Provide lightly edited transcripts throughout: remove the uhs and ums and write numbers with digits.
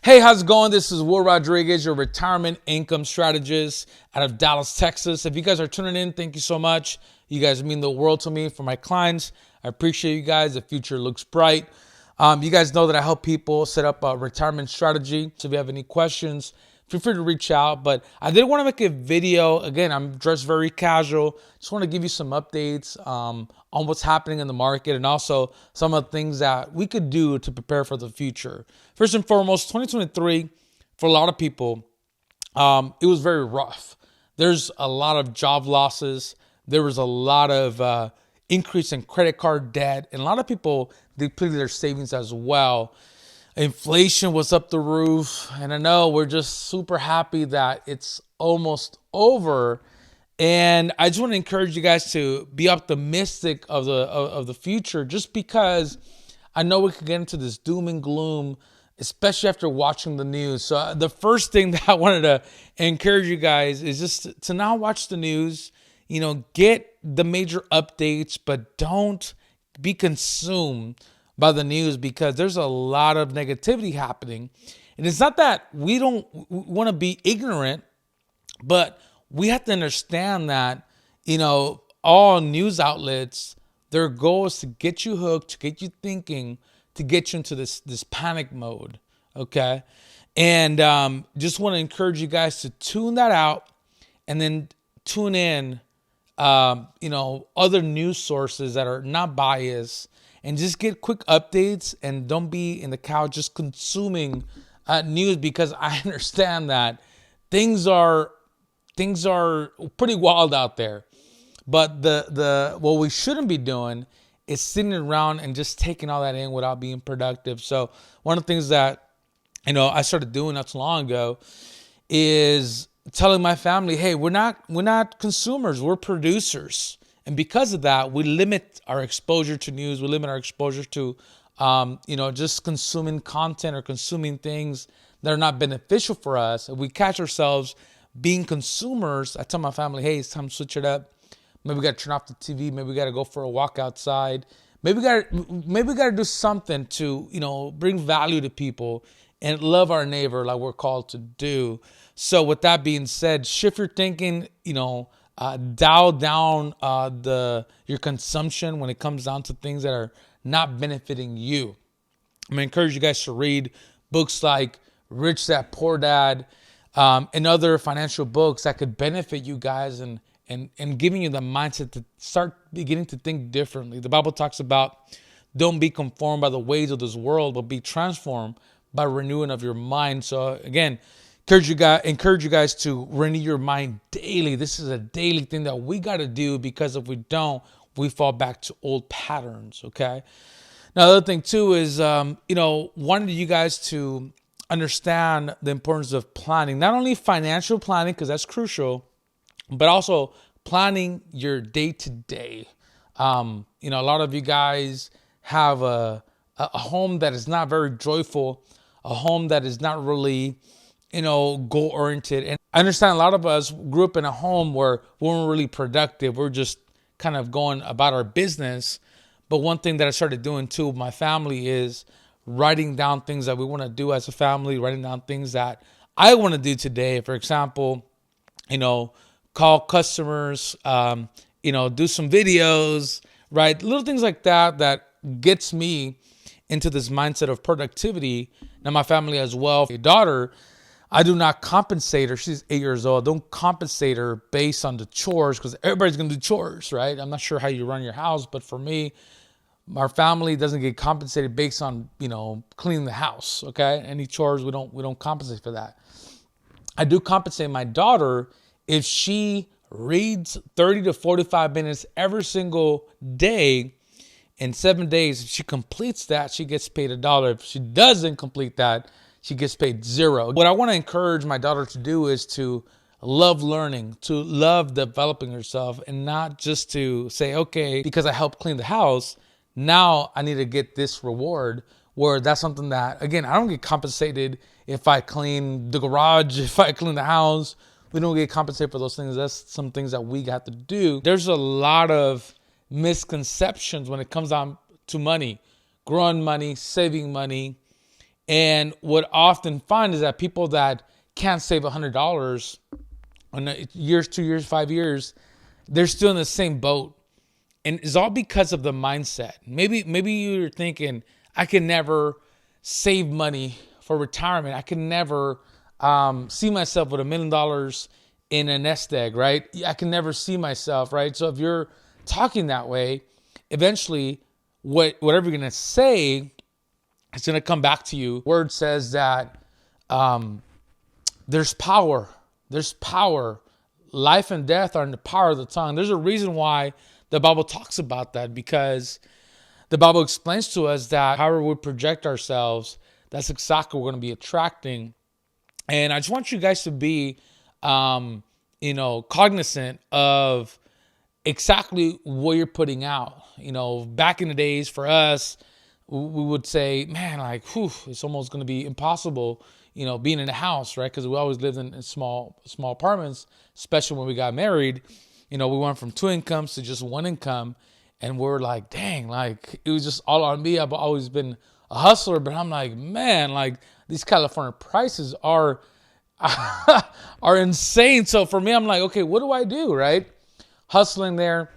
Hey, how's it going? This is Will Rodriguez, your retirement income strategist out of Dallas, Texas. If you guys are tuning in, thank you so much. You guys mean the world to me. For my clients, I appreciate you guys. The future looks bright. You guys know that I help people set up a retirement strategy. So if you have any questions, feel free to reach out. But I did want to make a video. Again, I'm dressed very casual. Just want to give you some updates on what's happening in the market and also some of the things that we could do to prepare for the future. First and foremost, 2023, for a lot of people, it was very rough. There's a lot of job losses. There was a lot of increase in credit card debt. And a lot of people depleted their savings as well. Inflation was up the roof. And I know we're just super happy that it's almost over. And I just want to encourage you guys to be optimistic of the future, just because I know we could get into this doom and gloom, especially after watching the news. So the first thing that I wanted to encourage you guys is just to not watch the news. Get the major updates, but don't be consumed by the news, because there's a lot of negativity happening. And it's not that we don't want to be ignorant, but we have to understand that, all news outlets, their goal is to get you hooked, to get you thinking, to get you into this panic mode. Okay. And just want to encourage you guys to tune that out and then tune in, other news sources that are not biased, and just get quick updates, and don't be in the couch just consuming news, because I understand that things are pretty wild out there. But the what we shouldn't be doing is sitting around and just taking all that in without being productive. So one of the things that I started doing not too long ago is telling my family, hey, we're not consumers, we're producers. And because of that, we limit our exposure to news. We limit our exposure to, just consuming content or consuming things that are not beneficial for us. If we catch ourselves being consumers, I tell my family, hey, it's time to switch it up. Maybe we got to turn off the TV. Maybe we got to go for a walk outside. Maybe we got to do something to, bring value to people and love our neighbor like we're called to do. So with that being said, shift your thinking, dial down your consumption when it comes down to things that are not benefiting you. I'm going to encourage you guys to read books like Rich Dad, Poor Dad, and other financial books that could benefit you guys and giving you the mindset to start beginning to think differently. The Bible talks about don't be conformed by the ways of this world, but be transformed by renewing of your mind. So again, encourage you guys to renew your mind daily. This is a daily thing that we got to do, because if we don't, we fall back to old patterns. Okay. Now, the other thing too is, wanted you guys to understand the importance of planning, not only financial planning, because that's crucial, but also planning your day to day. A lot of you guys have a home that is not very joyful, a home that is not really, goal oriented. And I understand a lot of us grew up in a home where we weren't really productive. We're just kind of going about our business. But one thing that I started doing too with my family is writing down things that we want to do as a family, writing down things that I want to do today. For example, call customers, do some videos, right? Little things like that gets me into this mindset of productivity. Now, my family as well, a daughter, I do not compensate her. She's 8 years old. I don't compensate her based on the chores, because everybody's going to do chores, right? I'm not sure how you run your house, but for me, our family doesn't get compensated based on, cleaning the house. Okay. Any chores, we don't compensate for that. I do compensate my daughter if she reads 30 to 45 minutes every single day in 7 days. If she completes that, she gets paid $1. If she doesn't complete that, she gets paid $0. What I want to encourage my daughter to do is to love learning, to love developing herself, and not just to say, okay, because I helped clean the house, now I need to get this reward, where that's something that, again, I don't get compensated if I clean the garage, if I clean the house. We don't get compensated for those things. That's some things that we got to do. There's a lot of misconceptions when it comes down to money, growing money, saving money, And what I often find is that people that can't save $100 in years, 2 years, 5 years, they're still in the same boat. And it's all because of the mindset. Maybe you're thinking, I can never save money for retirement. I can never see myself with $1 million in a nest egg, right? I can never see myself, right? So if you're talking that way, eventually whatever you're going to say, it's going to come back to you. Word says that there's power. There's power. Life and death are in the power of the tongue. There's a reason why the Bible talks about that, because the Bible explains to us that however we project ourselves, that's exactly what we're going to be attracting. And I just want you guys to be, cognizant of exactly what you're putting out. Back in the days for us, we would say, man, like, it's almost going to be impossible, being in a house, right? Because we always lived in small apartments, especially when we got married. We went from 2 incomes to just 1 income, and we're like, dang, like it was just all on me. I've always been a hustler, but I'm like, man, like these California prices are are insane. So for me, I'm like, okay, what do I do, right? Hustling there,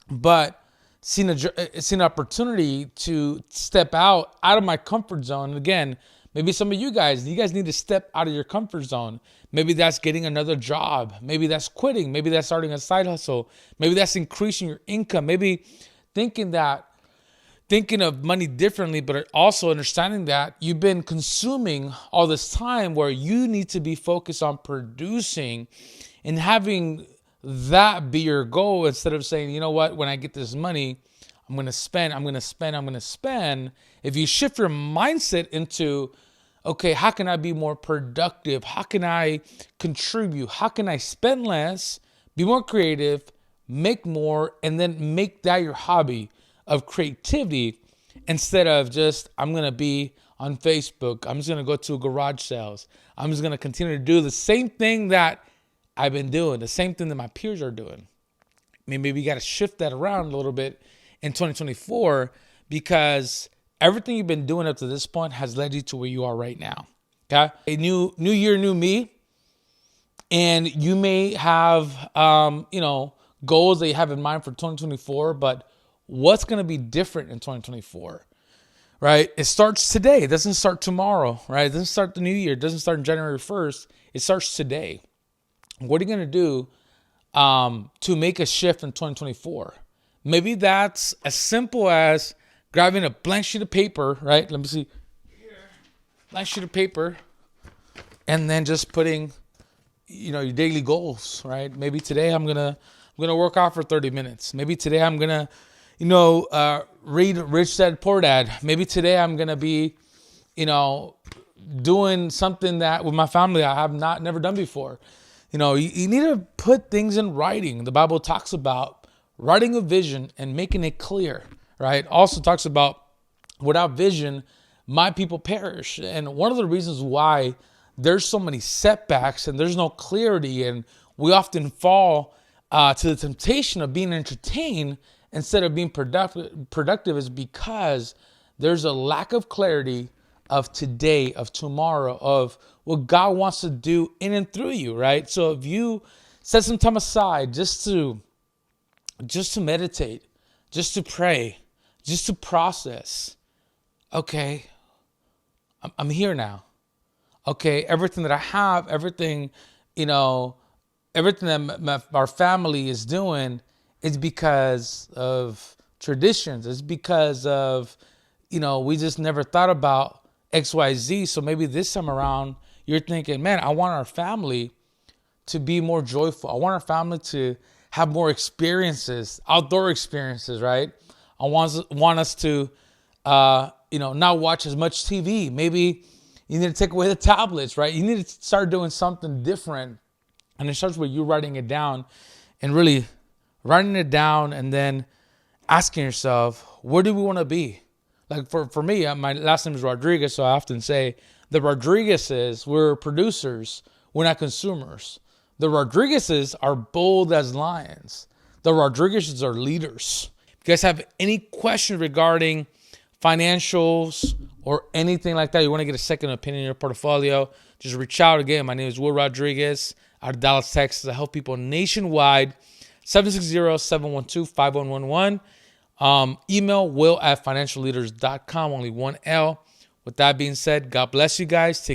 but seeing an opportunity to step out of my comfort zone. And again, maybe some of you guys need to step out of your comfort zone. Maybe that's getting another job. Maybe that's quitting. Maybe that's starting a side hustle. Maybe that's increasing your income. Maybe thinking of money differently, but also understanding that you've been consuming all this time, where you need to be focused on producing and having that be your goal, instead of saying, you know what, when I get this money, I'm going to spend. If you shift your mindset into, okay, how can I be more productive? How can I contribute? How can I spend less, be more creative, make more, and then make that your hobby of creativity, instead of just, I'm going to be on Facebook. I'm just going to go to garage sales. I'm just going to continue to do the same thing that I've been doing, the same thing that my peers are doing. I mean, maybe you got to shift that around a little bit in 2024, because everything you've been doing up to this point has led you to where you are right now. Okay. A new year, new me. And you may have, goals that you have in mind for 2024, but what's going to be different in 2024, right? It starts today. It doesn't start tomorrow, right? It doesn't start the new year. It doesn't start on January 1st. It starts today. What are you going to do to make a shift in 2024? Maybe that's as simple as grabbing a blank sheet of paper, right? Let me see. Here. Blank sheet of paper. And then just putting, your daily goals, right? Maybe today I'm going to work out for 30 minutes. Maybe today I'm going to, read Rich Dad, Poor Dad. Maybe today I'm going to be, doing something that with my family I have never done before. You need to put things in writing. The Bible talks about writing a vision and making it clear, right? Also talks about, without vision, my people perish. And one of the reasons why there's so many setbacks and there's no clarity, and we often fall to the temptation of being entertained instead of being productive is because there's a lack of clarity of today, of tomorrow, of what God wants to do in and through you, right? So if you set some time aside just to meditate, just to pray, just to process, okay, I'm here now. Okay, everything that I have, everything that our family is doing is because of traditions. It's because of, we just never thought about XYZ. So maybe this time around, you're thinking, man, I want our family to be more joyful. I want our family to have more experiences, outdoor experiences, right? I want us to, not watch as much TV. Maybe you need to take away the tablets, right? You need to start doing something different. And it starts with you writing it down, and really writing it down, and then asking yourself, where do we want to be? Like for me, my last name is Rodriguez, so I often say the Rodriguezes, we're producers, we're not consumers. The Rodriguezes are bold as lions. The Rodriguezes are leaders. If you guys have any questions regarding financials, or anything like that, you want to get a second opinion in your portfolio, just reach out. Again, my name is Will Rodriguez out of Dallas, Texas. I help people nationwide. 760-712-5111. Email will@financialleaders.com. Only one L. With that being said, God bless you guys. Take